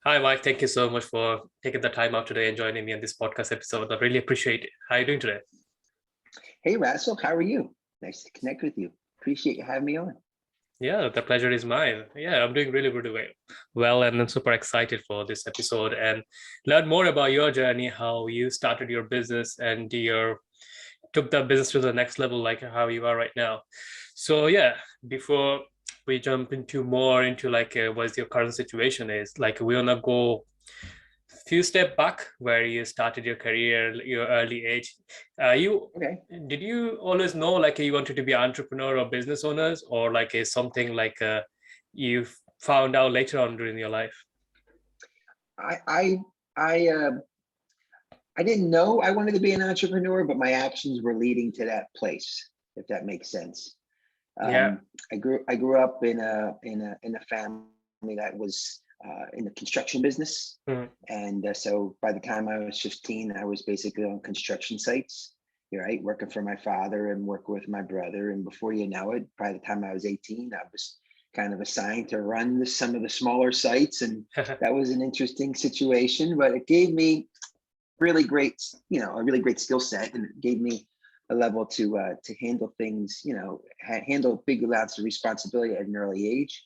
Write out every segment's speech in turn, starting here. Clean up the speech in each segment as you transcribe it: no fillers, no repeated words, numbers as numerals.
Hi, Mike. Thank you so much for taking the time out today and joining me on this podcast episode. I really appreciate it. How are you doing today? Hey, Russell, how are you? Nice to connect with you. Appreciate you having me on. Yeah, the pleasure is mine. Yeah, I'm doing really, really well, and I'm super excited for this episode and learn more about your journey, how you started your business and your took the business to the next level, like how you are right now. So yeah, before we jump into more into what your current situation is, like we wanna go few step back where you started your career, your early age. You Okay. did you always know like you wanted to be entrepreneur or business owners, or like is something you found out later on during your life? I I I I didn't know I wanted to be an entrepreneur, but my actions were leading to that place, if that makes sense. Yeah. I grew up in a family that was in the construction business, Mhm. and so by the time I was 15, I was basically on construction sites, right, working for my father and working with my brother. And before you know it, by the time I was 18, I was kind of assigned to run some of the smaller sites, and that was an interesting situation. But it gave me really great, a really great skill set, and it gave me a level to handle things, handle big amounts of responsibility at an early age.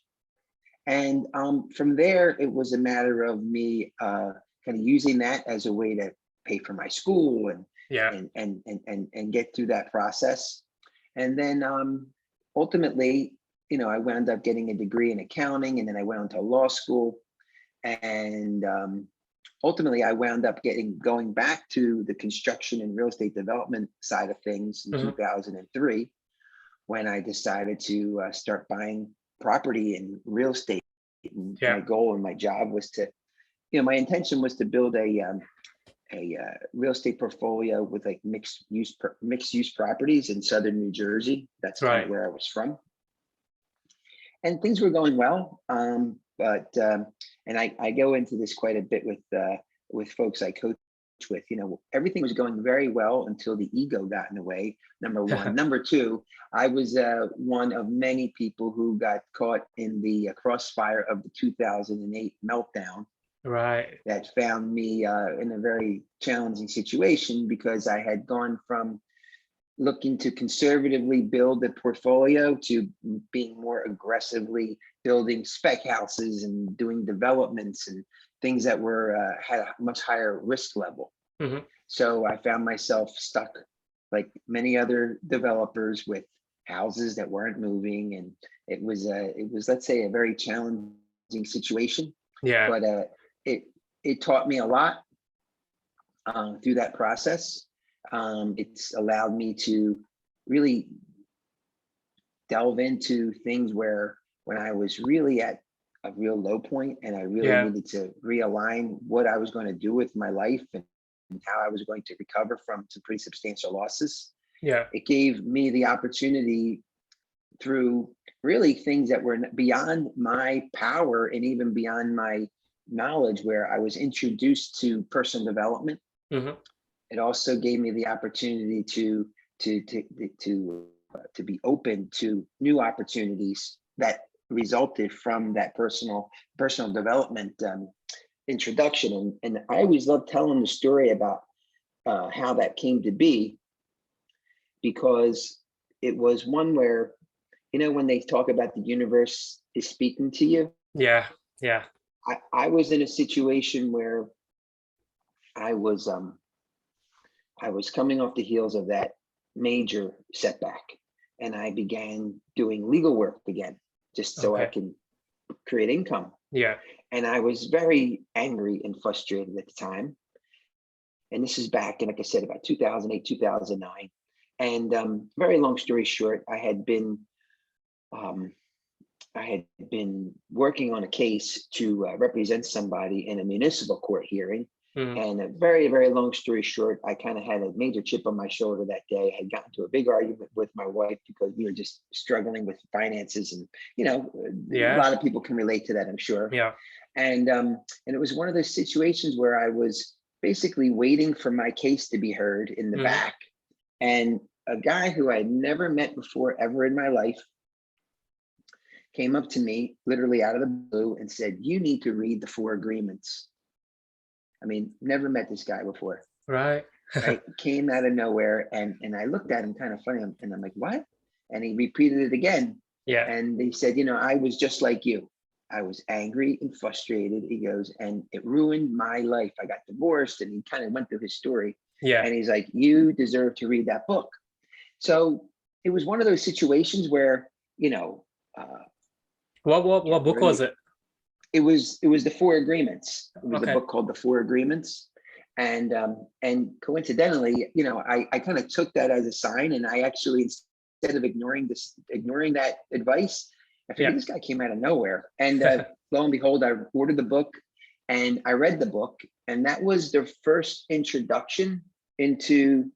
And from there, it was a matter of me kind of using that as a way to pay for my school and Yeah. and get through that process. And then ultimately, I wound up getting a degree in accounting, and then I went on to law school. And ultimately, I wound up going back to the construction and real estate development side of things in Mhm. 2003, when I decided to start buying property and real estate. And Yeah. my goal and my job was to, my intention was to build a real estate portfolio with like mixed use properties in southern New Jersey. That's kind of Right. where I was from, and things were going well. But and I go into this quite a bit with folks I coach with. Everything was going very well until the ego got in the way. Number one. Number two, I was one of many people who got caught in the crossfire of the 2008 meltdown. Right. That found me in a very challenging situation, because I had gone from looking to conservatively build the portfolio to being more aggressively building spec houses and doing developments and things that were had a much higher risk level. Mhm. So I found myself stuck, like many other developers, with houses that weren't moving, and it was, let's say, a very challenging situation. Yeah. But it it taught me a lot through that process. It's allowed me to really delve into things where, when I was really at a real low point and I really Yeah. needed to realign what I was going to do with my life, and how I was going to recover from some pretty substantial losses. Yeah. It gave me the opportunity, through really things that were beyond my power and even beyond my knowledge, where I was introduced to personal development. Mhm. It also gave me the opportunity to be open to new opportunities that resulted from that personal development introduction. And I always love telling the story about how that came to be, because it was one where, when they talk about the universe is speaking to you, Yeah. Yeah. I was in a situation where I was um, I was coming off the heels of that major setback, and I began doing legal work again, just so I Okay. can create income. Yeah. And I was very angry and frustrated at the time. And this is back in, like I said, about 2008, 2009. And very long story short, um, I had been working on a case to represent somebody in a municipal court hearing. Mhm. And a very, very long story short, I kind of had a major chip on my shoulder that day. I had gotten into a big argument with my wife because we were just struggling with finances. And, a Yeah. lot of people can relate to that, I'm sure. Yeah. And it was one of those situations where I was basically waiting for my case to be heard in the Mhm. back. And a guy who I had never met before ever in my life came up to me literally out of the blue and said, "You need to read the Four Agreements." I mean, never met this guy before, Right. right? Came out of nowhere, and I looked at him kind of funny, and I'm like, "What?" And he repeated it again, Yeah. and he said, "I was just like you. I was angry and frustrated." He goes, "And it ruined my life. I got divorced," and he kind of went through his story. Yeah. And he's like, "You deserve to read that book." So it was one of those situations where, uh, What book was really, it? it was the Four Agreements. It was a Okay. book called the Four Agreements. And coincidentally, I kind of took that as a sign, and I actually, instead of ignoring that advice, I Yeah. figured this guy came out of nowhere. And lo and behold, I ordered the book and I read the book, and that was the first introduction into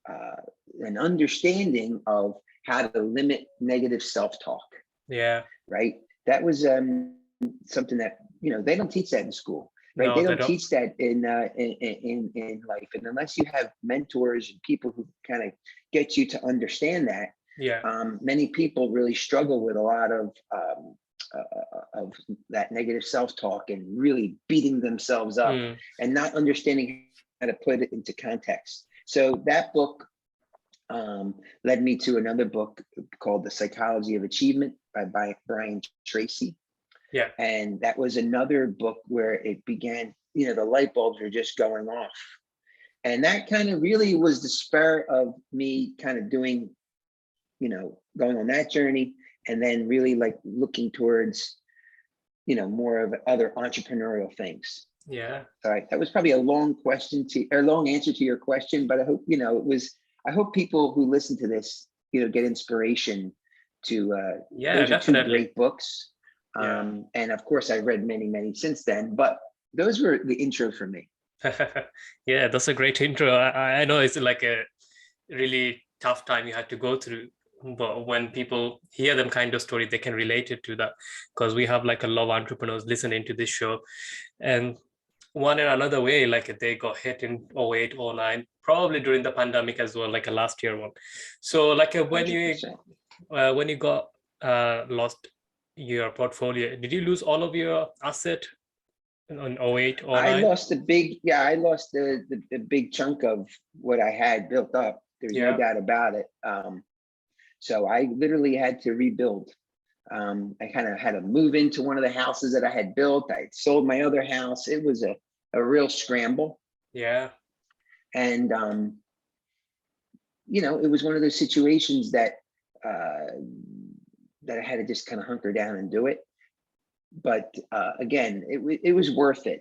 uh, an understanding of how to limit negative self-talk. Yeah. Right? That was something that they don't teach that in school, right? No, They they don't don't. teach that in life, and unless you have mentors and people who kind of get you to understand that, Yeah. many people really struggle with a lot of that negative self-talk and really beating themselves up Mm. and not understanding how to put it into context. So that book led me to another book called The Psychology of Achievement by Brian Tracy. Yeah. And that was another book where it began, the light bulbs were just going off. And that kind of really was the spur of me kind of doing, going on that journey, and then really like looking towards, more of other entrepreneurial things. Yeah. All right, that was probably a long answer to your question, but I hope I hope people who listen to this, get inspiration to. Yeah, Those are two definitely. great books, Yeah. and of course I've read many, many since then. But those were the intro for me. Yeah, that's a great intro. I know it's like a really tough time you had to go through, but when people hear them kind of story, they can relate it to that, because we have like a lot of entrepreneurs listening to this show, and one in another way, like they got hit in 08, 09, probably during the pandemic as well, like a last year one. So like when you 100%. got lost your portfolio, did you lose all of your asset on 08 or I 09? lost I lost the big chunk of what I had built up. There's no Yeah. doubt about it. So I literally had to rebuild. I kind of had to move into one of the houses that I had built. I sold my other house. It was a real scramble. Yeah. And, it was one of those situations that, that I had to just kind of hunker down and do it. But again, it was worth it.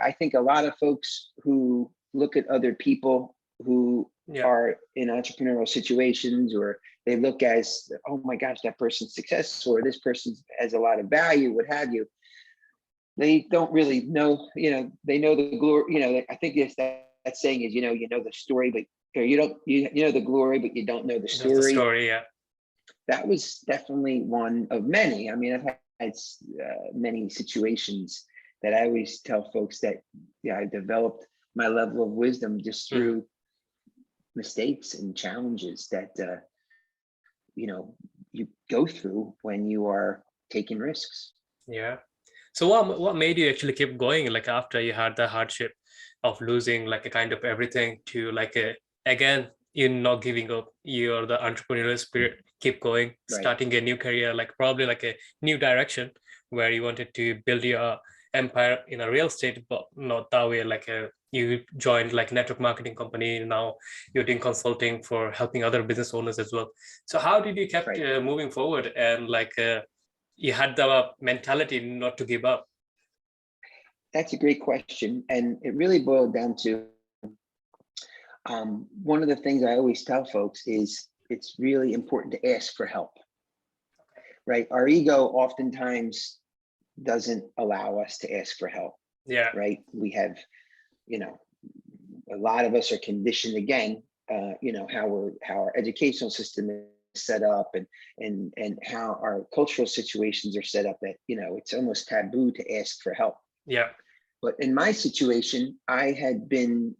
I think a lot of folks who look at other people who Yeah. are in entrepreneurial situations, or they look as, oh my gosh, that person's successful, or this person has a lot of value, what have you. They don't really know, they know the glory, I think it's that saying is, you know the story, but or you don't, you know the glory, but you don't know the That's the story. story. Yeah. That was definitely one of many. I mean, I've had many situations that I always tell folks that, I developed my level of wisdom just Mhm. through mistakes and challenges that you know you go through when you are taking risks. Yeah. So what made you actually keep going, like after you had the hardship of losing like a kind of everything, to like a, again, you're not giving up, you're the entrepreneurial spirit, keep going, Right. starting a new career, like probably like a new direction where you wanted to build your empire in a real estate, but not that way, like a, you joined like network marketing company, now you're doing consulting for helping other business owners as well. So how did you kept Right. moving forward, and like you had the mentality not to give up? That's a great question, and it really boiled down to one of the things I always tell folks is it's really important to ask for help. Right. Our ego oftentimes doesn't allow us to ask for help. Yeah. Right. We have, you know, a lot of us are conditioned again, how our educational system is set up, and how our cultural situations are set up, that, it's almost taboo to ask for help. Yeah. But in my situation, I had been,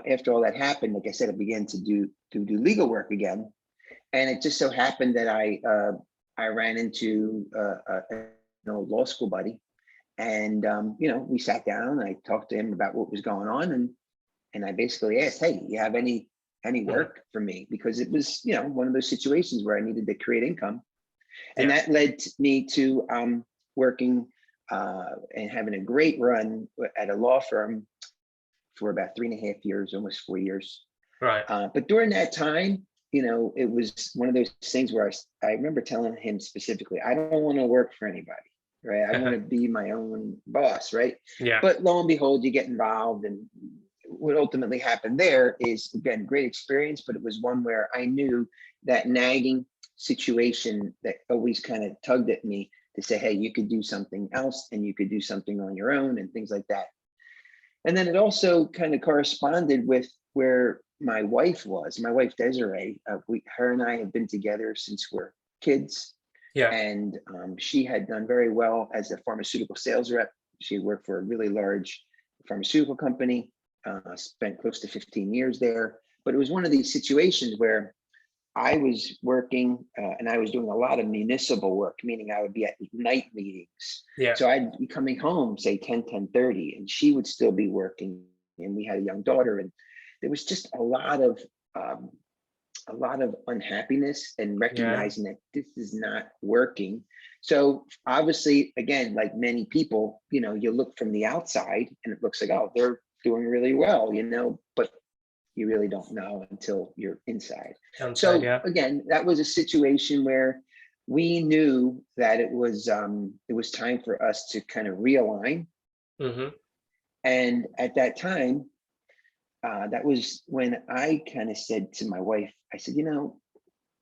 after all that happened, like I said, I began to do legal work again. And it just so happened that I ran into an old law school buddy, and we sat down and I talked to him about what was going on, and I basically asked, hey, you have any Mhm. work for me? Because it was, one of those situations where I needed to create income. And Yeah. that led me to working and having a great run at a law firm for about 3.5 years, almost 4 years. Right. But during that time, it was one of those things where I remember telling him specifically, I don't want to work for anybody, right? I want to be my own boss, right? Yeah. But lo and behold, you get involved, and what ultimately happened there is, again, great experience, but it was one where I knew that nagging situation that always kind of tugged at me to say, hey, you could do something else and you could do something on your own and things like that. And then it also kind of corresponded with where my wife was. My wife, Desiree, her and I have been together since we're kids. Yeah. And she had done very well as a pharmaceutical sales rep. She worked for a really large pharmaceutical company, spent close to 15 years there. But it was one of these situations where I was working and I was doing a lot of municipal work, meaning I would be at night meetings. Yeah. So I'd be coming home, say 10:30, and she would still be working. And we had a young daughter, and there was just um, a lot of unhappiness and Yeah. recognizing that this is not working. So obviously, again, like many people, you look from the outside and it looks like, oh, they're doing really well, but you really don't know until you're inside. Downside. So Yeah. again, that was a situation where we knew that it was time for us to kind of realign. Mm-hmm. And at that time, that was when I kind of said to my wife, I said,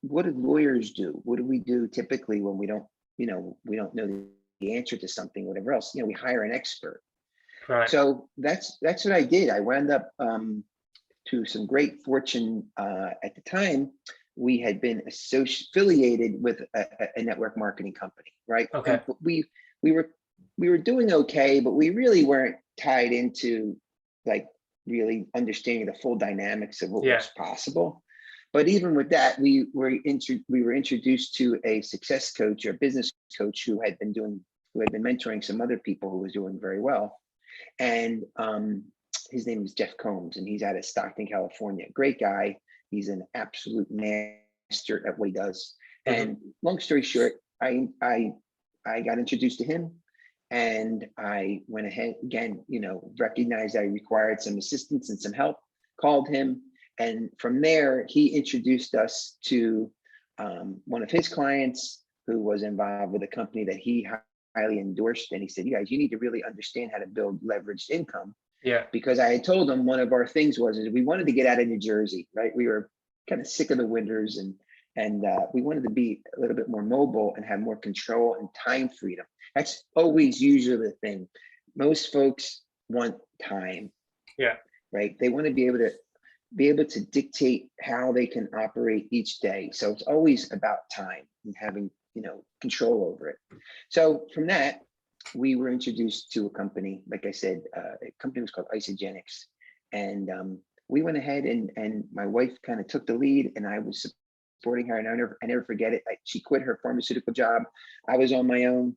what do lawyers do? What do we do typically when we don't know the answer to something, whatever else? We hire an expert. Right. So that's what I did. I wound up to some great fortune at the time. We had been affiliated with a network marketing company, right? Okay. And we were doing okay, but we really weren't tied into like really understanding the full dynamics of what Yeah. was possible. But even with that, we were introduced to a success coach or business coach who had been mentoring some other people who was doing very well. And his name is Jeff Combs, and he's out of Stockton, California. Great guy. He's an absolute master at what he does. Mm-hmm. And long story short, I got introduced to him, and I went ahead again, recognized I required some assistance and some help, called him. And from there, he introduced us to one of his clients who was involved with a company that he highly endorsed. And he said, you guys, you need to really understand how to build leveraged income. Yeah. Because I had told him one of our things was we wanted to get out of New Jersey, right? We were kind of sick of the winters, and we wanted to be a little bit more mobile and have more control and time freedom. That's always usually the thing. Most folks want time. Yeah. Right? They want to be able to dictate how they can operate each day. So it's always about time and having control over it. So from that, we were introduced to a company, like I said, a company was called Isogenics. And we went ahead and my wife kind of took the lead, and I was supporting her. And I never forget it. She quit her pharmaceutical job. I was on my own.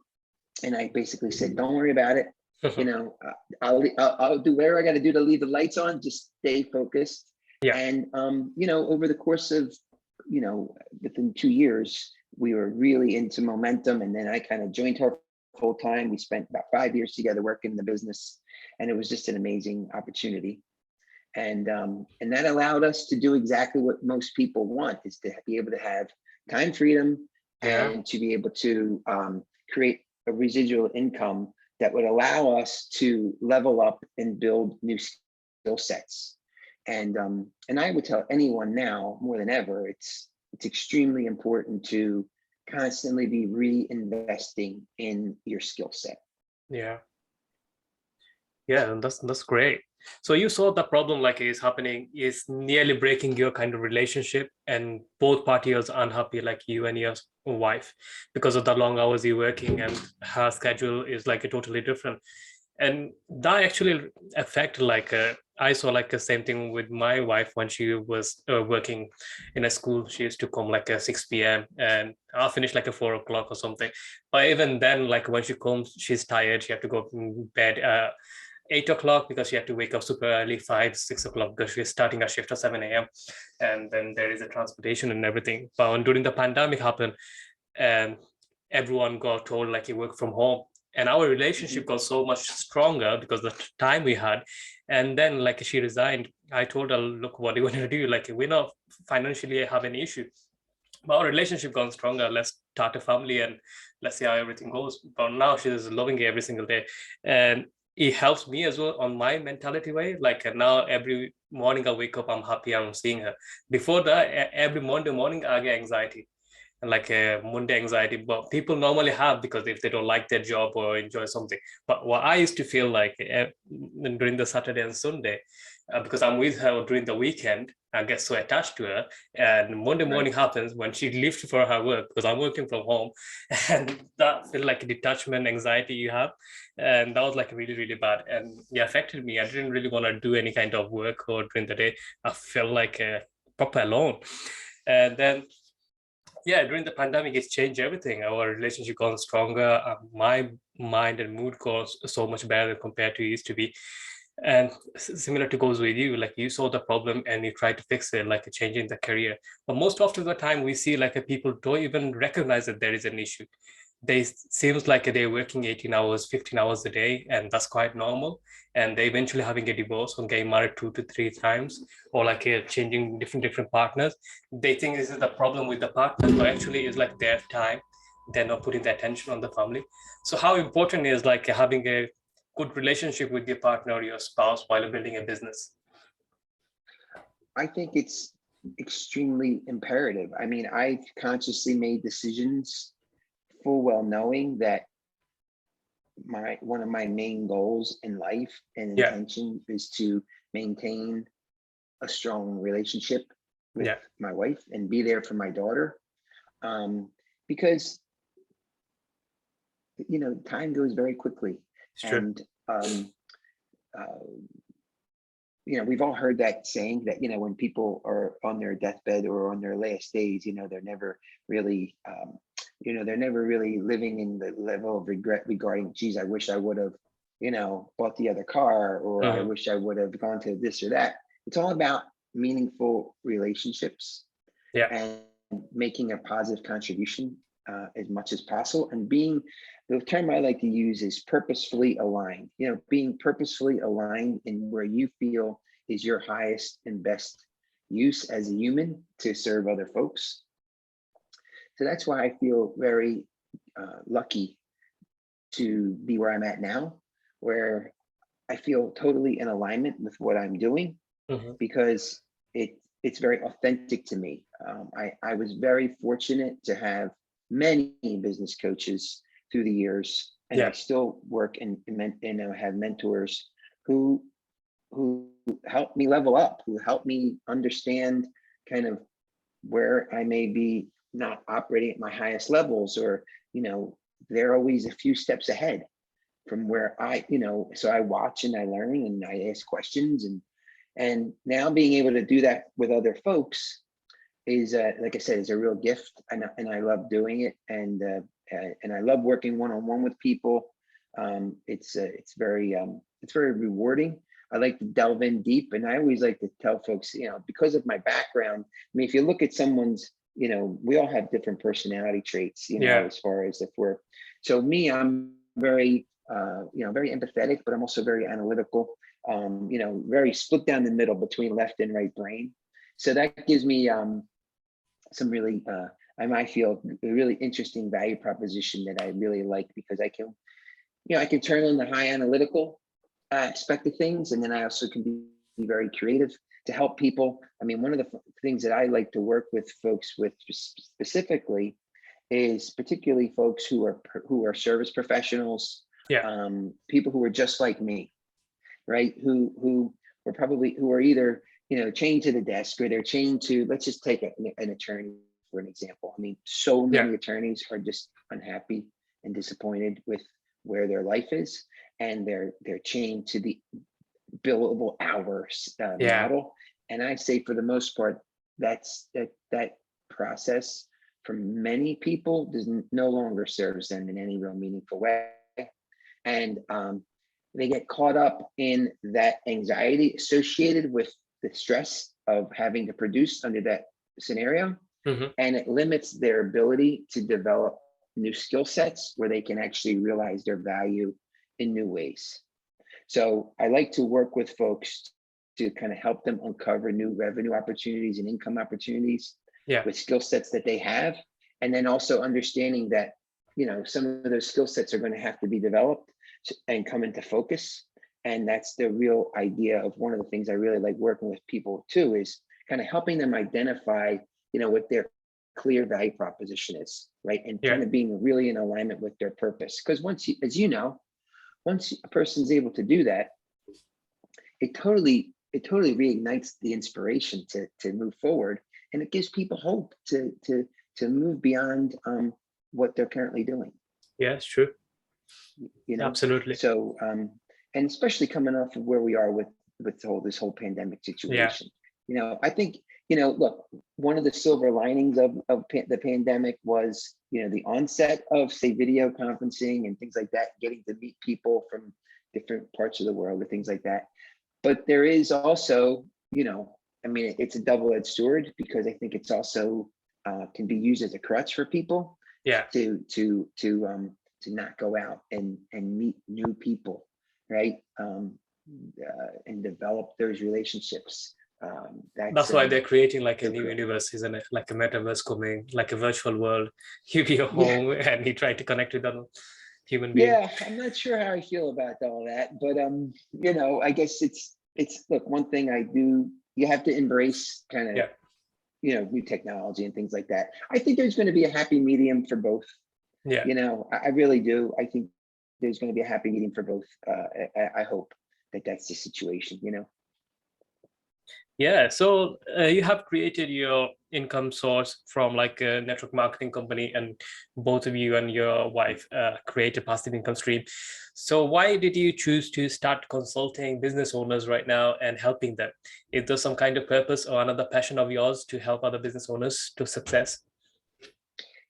And I basically said, don't worry about it. I'll do whatever I got to do to leave the lights on, just stay focused. Yeah. And, over the course of, within 2 years, we were really into momentum. And then I kind of joined her full time. We spent about 5 years together working in the business, and it was just an amazing opportunity. And that allowed us to do exactly what most people want, is to be able to have time freedom Yeah. and to be able to create a residual income that would allow us to level up and build new skill sets. And I would tell anyone now more than ever, it's extremely important to constantly be reinvesting in your skill set. Yeah. Yeah, and that's great. So you saw the problem like is happening is nearly breaking your kind of relationship, and both parties are unhappy, like you and your wife, because of the long hours you're working, and her schedule is like a totally different. And that actually affected like I saw like the same thing with my wife when she was working in a school. She used to come like at 6 p.m. and I'll finish like at 4 o'clock or something. But even then, like when she comes, she's tired. She have to go to bed 8 o'clock because she had to wake up super early, 5, 6 o'clock, because she's starting her shift at 7 a.m. And then there is a transportation and everything. But when, during the pandemic happened, and everyone got told like you work from home, and our relationship got so much stronger because the time we had. And then like she resigned, I told her, look, what do you want to do? Like we're not financially have an issue, but our relationship got stronger. Let's start a family and let's see how everything goes. But now she's loving it every single day, and it helps me as well on my mentality way. Like now every morning I wake up, I'm happy I'm seeing her. Before that, every Monday morning I get anxiety, like a Monday anxiety, but people normally have because if they don't like their job or enjoy something. But what I used to feel like during the Saturday and Sunday, because I'm with her during the weekend, I get so attached to her. And Monday Right. morning happens when she leaves for her work because I'm working from home, and that feel like a detachment anxiety you have, and that was like really really bad, and it affected me. I didn't really want to do any kind of work or during the day. I felt like proper alone, and then yeah, during the pandemic, it's changed everything. Our relationship got stronger. My mind and mood goes so much better compared to it used to be. And similar to goes with you, like you saw the problem and you try to fix it, like changing the career. But most often the time, we see like people don't even recognize that there is an issue. They seems like they're working 18 hours, 15 hours a day, and that's quite normal. And they eventually having a divorce or getting married 2 to 3 times, or like changing different partners. They think this is the problem with the partner, but actually it's like their time. They're not putting the attention on the family. So how important is like having a good relationship with your partner or your spouse while building a business? I think it's extremely imperative. I mean, I've consciously made decisions full well knowing that my one of my main goals in life and Yeah, intention is to maintain a strong relationship with yeah, my wife and be there for my daughter. Because time goes very quickly, it's true. and uh, we've all heard that saying that when people are on their deathbed or on their last days, they're never really they're never really living in the level of regret regarding, geez, I wish I would have bought the other car, or I Mhm. wish I would have gone to this or that. It's all about meaningful relationships Yeah, and making a positive contribution as much as possible, and being, the term I like to use is purposefully aligned. Being purposefully aligned in where you feel is your highest and best use as a human to serve other folks. So that's why I feel very lucky to be where I'm at now, where I feel totally in alignment with what I'm doing, mhm. because it's very authentic to me. I was very fortunate to have many business coaches through the years, and I Yeah, still work and have mentors who help me level up, who help me understand kind of where I may be not operating at my highest levels, or they're always a few steps ahead from where so I watch and I learn and I ask questions, and now being able to do that with other folks is, like I said, is a real gift, and I love doing it, and I love working one on one with people. It's very rewarding. I like to delve in deep, and I always like to tell folks, because of my background. I mean, if you look at someone's, we all have different personality traits, yeah, as far as if we're. So me, I'm very, very empathetic, but I'm also very analytical. Very split down the middle between left and right brain. So that gives me some really, I might feel a really interesting value proposition that I really like, because I can turn on the high analytical aspect of things, and then I also can be very creative to help people. I mean, one of the things that I like to work with folks with specifically is particularly folks who are service professionals, yeah, people who are just like me, right? Who are either chained to the desk, or they're chained to, let's just take an attorney for an example. I mean, so yeah, many attorneys are just unhappy and disappointed with where their life is, and they're chained to the billable hours Yeah. model. And I say for the most part, that process for many people no longer serves them in any real meaningful way. And they get caught up in that anxiety associated with the stress of having to produce under that scenario. Hmm. And it limits their ability to develop new skill sets where they can actually realize their value in new ways. So I like to work with folks to kind of help them uncover new revenue opportunities and income opportunities Yeah. with skill sets that they have. And then also understanding that, some of those skill sets are going to have to be developed and come into focus. And that's the real idea of one of the things I really like working with people too, is kind of helping them identify, what their clear value proposition is, right? And Yeah. kind of being really in alignment with their purpose. Because once once a person's able to do that, it totally reignites the inspiration to move forward, and it gives people hope to move beyond what they're currently doing. Yeah, it's true. You know, Absolutely. so and especially coming off of where we are with this whole pandemic Yeah. situation. I think look, one of the silver linings of the pandemic was the onset of, say, video conferencing and things like that, getting to meet people from different parts of the world and things like that. But there is also, I mean, it's a double-edged sword, because I think it's also can be used as a crutch for people Yeah. to not go out and meet new people, right? And develop those relationships. That's why they're creating like a new universe, isn't it? Like a metaverse coming, like a virtual world. You be your Yeah, home and you try to connect with other human being. yeah. I'm not sure how I feel about all that, but I guess it's look, one thing I do, you have to embrace kind of Yeah. new technology and things like that. I think there's going to be a happy medium for both. Yeah. I really do. I think there's going to be a happy medium for both. I hope that that's the situation. Yeah. So you have created your income source from like a network marketing company, and both of you and your wife create a passive income stream. So why did you choose to start consulting business owners right now and helping them? Is there some kind of purpose or another passion of yours to help other business owners to success?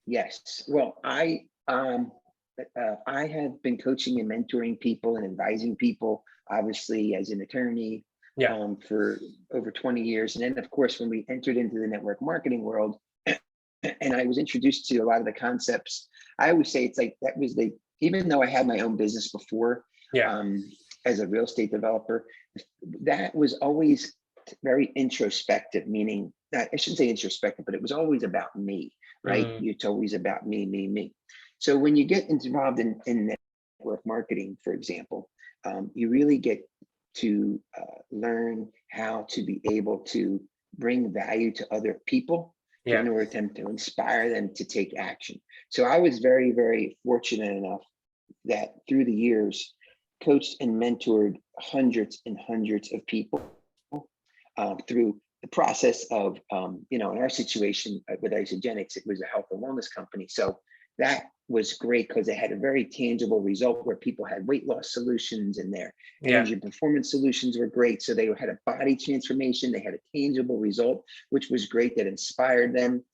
Yes. Well, I have been coaching and mentoring people and advising people, obviously, as an attorney, Yeah. for over 20 years. And then, of course, when we entered into the network marketing world, and I was introduced to a lot of the concepts, I always say it's like that was even though I had my own business before, Yeah. as a real estate developer, that was always very introspective, meaning that I shouldn't say introspective, but it was always about me, right? Mm, It's always about me, me, me. So when you get involved in network marketing, for example, you really get to learn how to be able to bring value to other people yeah. in order to inspire them to take action. So I was very, very fortunate enough that through the years, coached and mentored hundreds and hundreds of people through the process of, in our situation with Isogenics, it was a health and wellness company. So that was great because it had a very tangible result where people had weight loss solutions, and their Yeah. energy performance solutions were great. So they had a body transformation. They had a tangible result, which was great, that inspired them,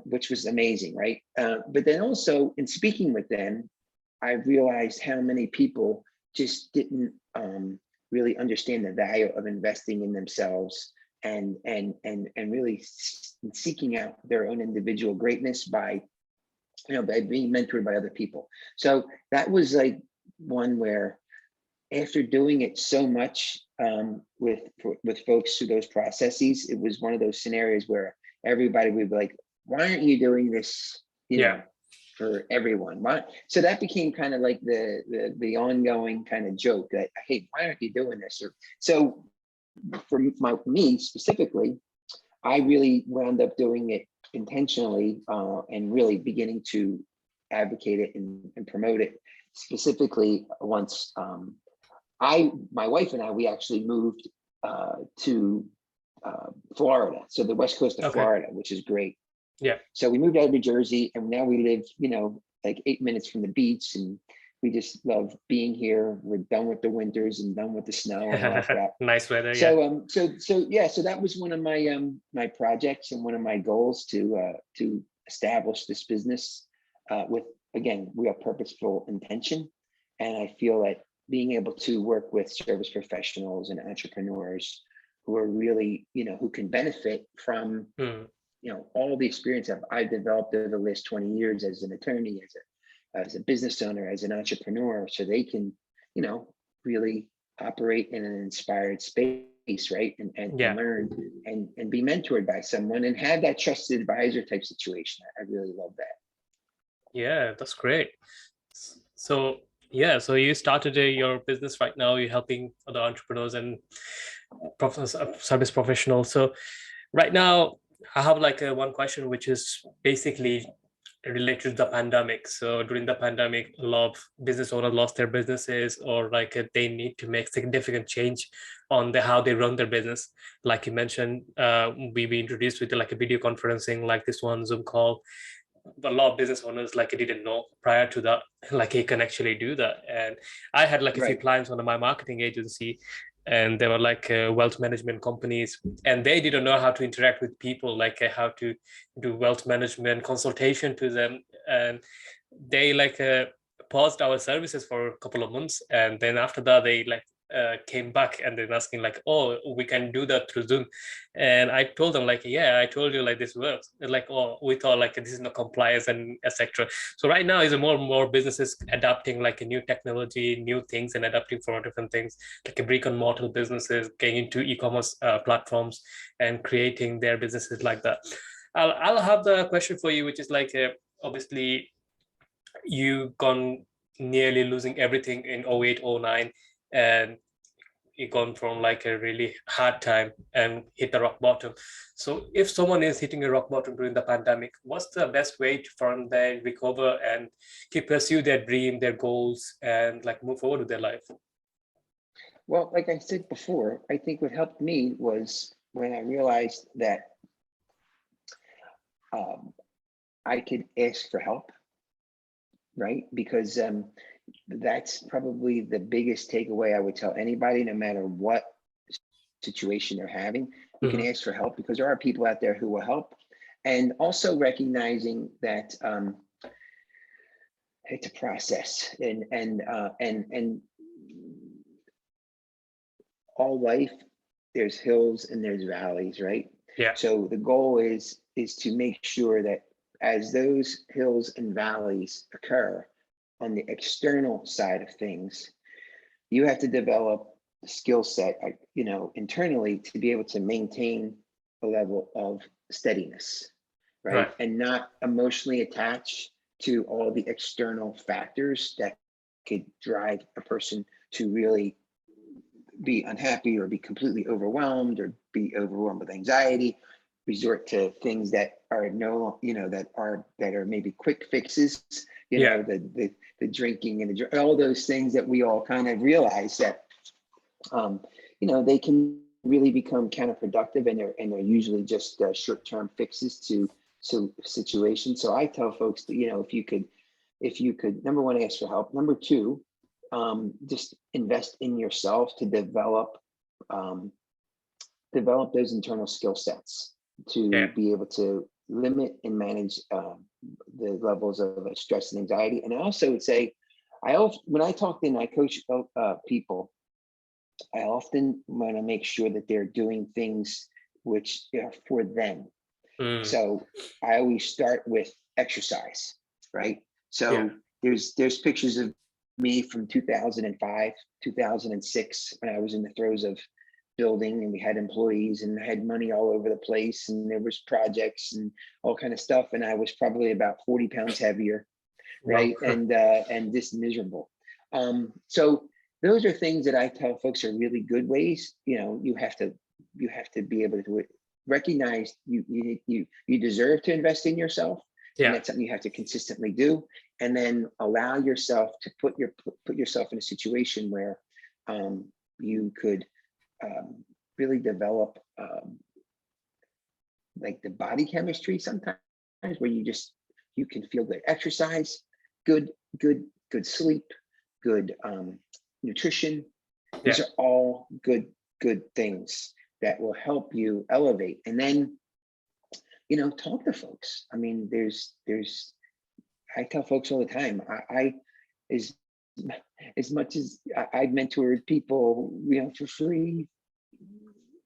which was amazing, right? But then also in speaking with them, I realized how many people just didn't really understand the value of investing in themselves and really seeking out their own individual greatness by by being mentored by other people. So that was like one where, after doing it so much with folks through those processes, it was one of those scenarios where everybody would be like, "Why aren't you doing this?" Yeah. For everyone. So that became kind of like the ongoing kind of joke that, "Hey, why aren't you doing this?" So for me specifically, I really wound up doing it intentionally and really beginning to advocate it and promote it. Specifically, once my wife and I, we actually moved to Florida, so the west coast of Okay. Florida, which is great. Yeah. So we moved out of New Jersey, and now we live, like 8 minutes from the beach, and we just love being here. We're done with the winters and done with the snow and all that crap. Nice weather, yeah. So that was one of my my projects and one of my goals to establish this business with, again, real purposeful intention. And I feel that being able to work with service professionals and entrepreneurs who are really, who can benefit from, Mm. all the experience I've developed over the last 20 years as an attorney, as a business owner, as an entrepreneur, so they can, really operate in an inspired space, right? And Yeah. learn and be mentored by someone and have that trusted advisor type situation. I really love that. Yeah, that's great. So yeah, so you started your business right now. You're helping other entrepreneurs and service professionals. So right now, I have like one question, which is basically related to the pandemic. So during the pandemic, a lot of business owners lost their businesses, or like they need to make significant change on the how they run their business. Like you mentioned, we introduced with like a video conferencing, like this one Zoom call. A lot of business owners like I didn't know prior to that like he can actually do that. And I had like a few Right. clients under my marketing agency, and they were like wealth management companies, and they didn't know how to interact with people, like how to do wealth management consultation to them. And they like paused our services for a couple of months, and then after that they like came back and then asking like, oh, we can do that through Zoom. And I told them like, yeah, I told you like this works. They're like, oh, we thought like this is not compliance and etc. So right now is more and more businesses adapting like a new technology, new things, and adapting for different things, like a brick and mortar businesses getting into e-commerce platforms and creating their businesses like that. I'll have the question for you, which is like obviously you gone nearly losing everything in 08, 09, and you gone from like a really hard time and hit the rock bottom. So if someone is hitting a rock bottom during the pandemic, what's the best way to from them recover and keep pursue their dream, their goals, and like move forward with their life? Well, like I said before, I think what helped me was when I realized that um, I could ask for help, right? Because that's probably the biggest takeaway I would tell anybody, no matter what situation they're having. You can Mhm. ask for help because there are people out there who will help. And also recognizing that it's a process, and all life, there's hills and there's valleys, right? Yeah. So the goal is to make sure that as those hills and valleys occur on the external side of things, you have to develop the skill set, internally, to be able to maintain a level of steadiness, right? Right. And not emotionally attach to all the external factors that could drive a person to really be unhappy or be completely overwhelmed or be overwhelmed with anxiety, resort to things that are no, that are maybe quick fixes, Yeah. the drinking and all those things that we all kind of realize that they can really become counterproductive, and they're usually just short-term fixes to situations. So I tell folks that, if you could, number one, ask for help. Number two, just invest in yourself to develop those internal skill sets to Yeah. be able to limit and manage the levels of stress and anxiety. And I also would say, when I talk to and I coach people, I often want to make sure that they're doing things which are for them. Mm. So I always start with exercise, right? Yeah. So there's pictures of me from 2005, 2006, when I was in the throes of building, and we had employees and I had money all over the place, and there was projects and all kind of stuff, and I was probably about 40 pounds heavier, Wow. right? And just miserable. So those are things that I tell folks are really good ways. You have to be able to recognize you deserve to invest in yourself, and Yeah. that's something you have to consistently do. And then allow yourself to put yourself in a situation where you could really develop like the body chemistry sometimes, where you can feel good exercise, good good sleep, good nutrition. Yeah. These are all good things that will help you elevate. And then, talk to folks. I mean, I tell folks all the time, I as as much as I've mentored people, for free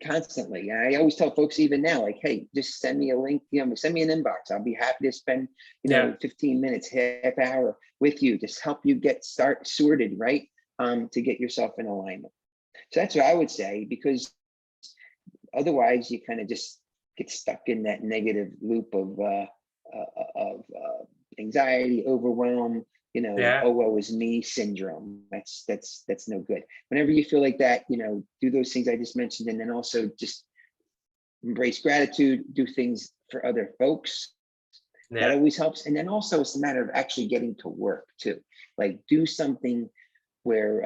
constantly. And I always tell folks even now, like, hey, just send me a link, send me an inbox. I'll be happy to spend, Yeah. 15 minutes, half hour with you, just help you get sorted, right? To get yourself in alignment. So that's what I would say, because otherwise you kind of just get stuck in that negative loop of anxiety, overwhelm, Yeah. oh woe is me syndrome. That's no good. Whenever you feel like that, do those things I just mentioned, and then also just embrace gratitude, do things for other folks. That Yeah. always helps. And then also it's a matter of actually getting to work too. Like, do something where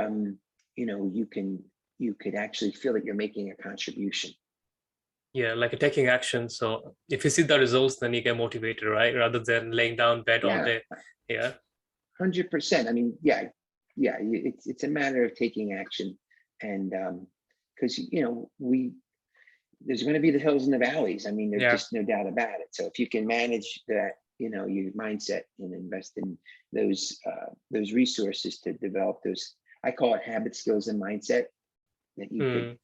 you could actually feel that you're making a contribution. Yeah, like taking action. So if you see the results, then you get motivated, right? Rather than laying down bed all Yeah, day. Yeah. 100%. I mean, yeah, it's a matter of taking action. And because there's going to be the hills and the valleys. I mean, there's Yeah. just no doubt about it. So if you can manage that, your mindset, and invest in those resources to develop those, I call it habit, skills, and mindset, that you could,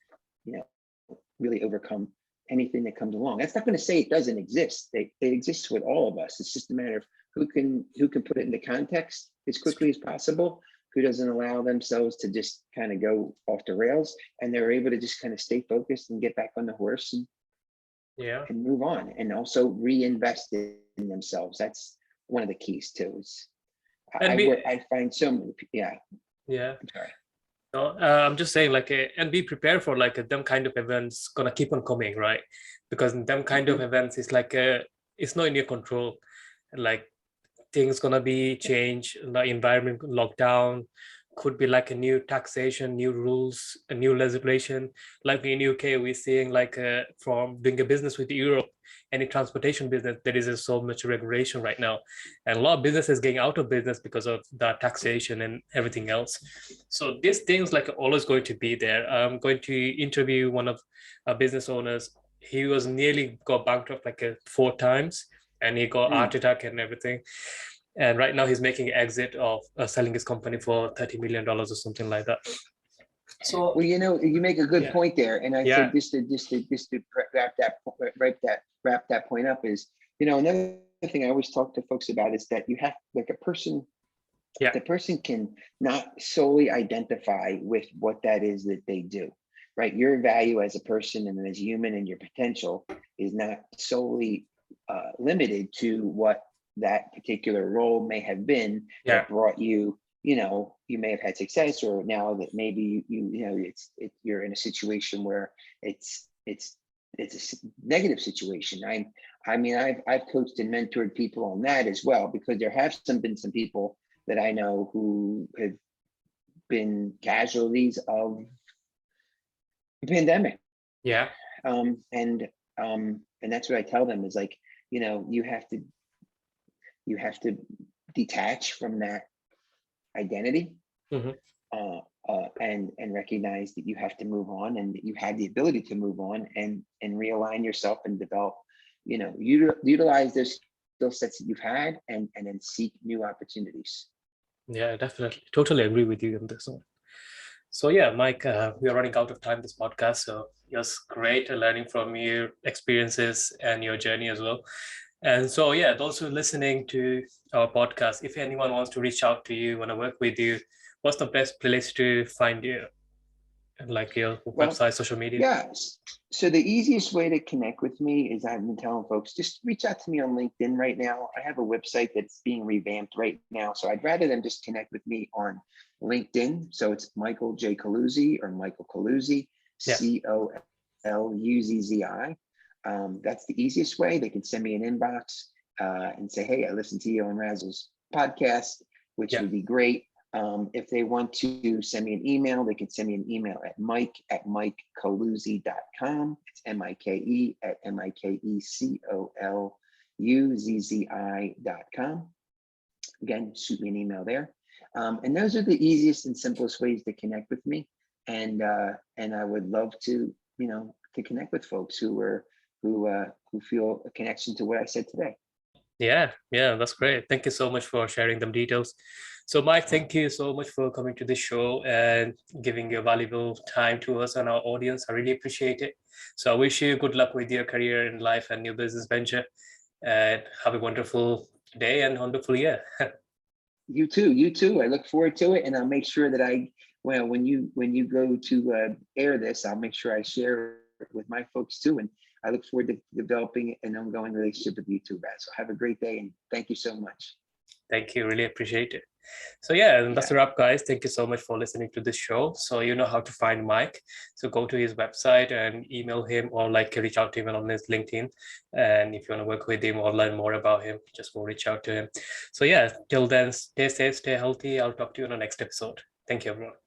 really overcome anything that comes along. That's not going to say it doesn't exist. It exists with all of us. It's just a matter of who can put it into context as quickly as possible, who doesn't allow themselves to just kind of go off the rails, and they're able to just kind of stay focused and get back on the horse and move on, and also reinvest in themselves. That's one of the keys too. Is I find so many. Yeah. I'm sorry. No, I'm just saying, like, and be prepared for like them kind of events gonna keep on coming, right? Because them kind of events is like it's not in your control. Like things gonna be changed, the environment lockdown, could be like a new taxation, new rules, a new legislation. Like in UK, we're seeing like from doing a business with Europe, any transportation business, there is so much regulation right now, and a lot of businesses getting out of business because of the taxation and everything else. So these things like always going to be there. I'm going to interview one of our business owners. He was nearly got bankrupt like 4 times, and he got heart attack and everything. And right now he's making an exit of selling his company for $30 million or something like that. So well, you make a good point there, and I think yeah, just to wrap that point up is, another thing I always talk to folks about is that you have, like, a person, the person can not solely identify with what that is that they do, right? Your value as a person and as a human, and your potential is not solely limited to what that particular role may have been that brought you, you may have had success, or now that maybe you're in a situation where it's a negative situation. I mean, I've coached and mentored people on that as well, because there have been some people that I know who have been casualties of the pandemic. yeah, And that's what I tell them is, like, you have to detach from that identity, and recognize that you have to move on, and that you have the ability to move on, and realign yourself and develop, utilize those skill sets that you've had, and then seek new opportunities. yeah, definitely, totally agree with you on this one. So yeah, Mike, we are running out of time this podcast. So it was great learning from your experiences and your journey as well. And so yeah, those who are listening to our podcast, if anyone wants to reach out to you, want to work with you, what's the best place to find you? Like your Well, website, social media? yeah. So the easiest way to connect with me is, I've been telling folks, just reach out to me on LinkedIn right now. I have a website that's being revamped right now. So I'd rather them just connect with me on LinkedIn. So it's Michael J. Coluzzi, or Michael Coluzzi, Yeah. Coluzzi. That's the easiest way. They can send me an inbox and say, hey, I listened to you on Razzle's podcast, which would be great. If they want to send me an email, they can send me an email at mike@mikecoluzzi.com. It's MikeMikeColuzzi.com. Again, shoot me an email there. And those are the easiest and simplest ways to connect with me. And I would love to, to connect with folks who feel a connection to what I said today. Yeah, that's great. Thank you so much for sharing them details. So, Mike, thank you so much for coming to this show and giving your valuable time to us and our audience. I really appreciate it. So, I wish you good luck with your career in life and your business venture. And have a wonderful day and wonderful year. You too. You too. I look forward to it, and I'll make sure that when you go to air this, I'll make sure I share it with my folks too. And I look forward to developing an ongoing relationship with you too, Brad. So have a great day, and thank you so much. Thank you. Really appreciate it. So yeah, and that's Yeah. a wrap, guys. Thank you so much for listening to this show. So you know how to find Mike. So go to his website and email him, or like reach out to him on his LinkedIn. And if you want to work with him or learn more about him, just go reach out to him. So yeah, till then, stay safe, stay healthy. I'll talk to you on the next episode. Thank you, everyone.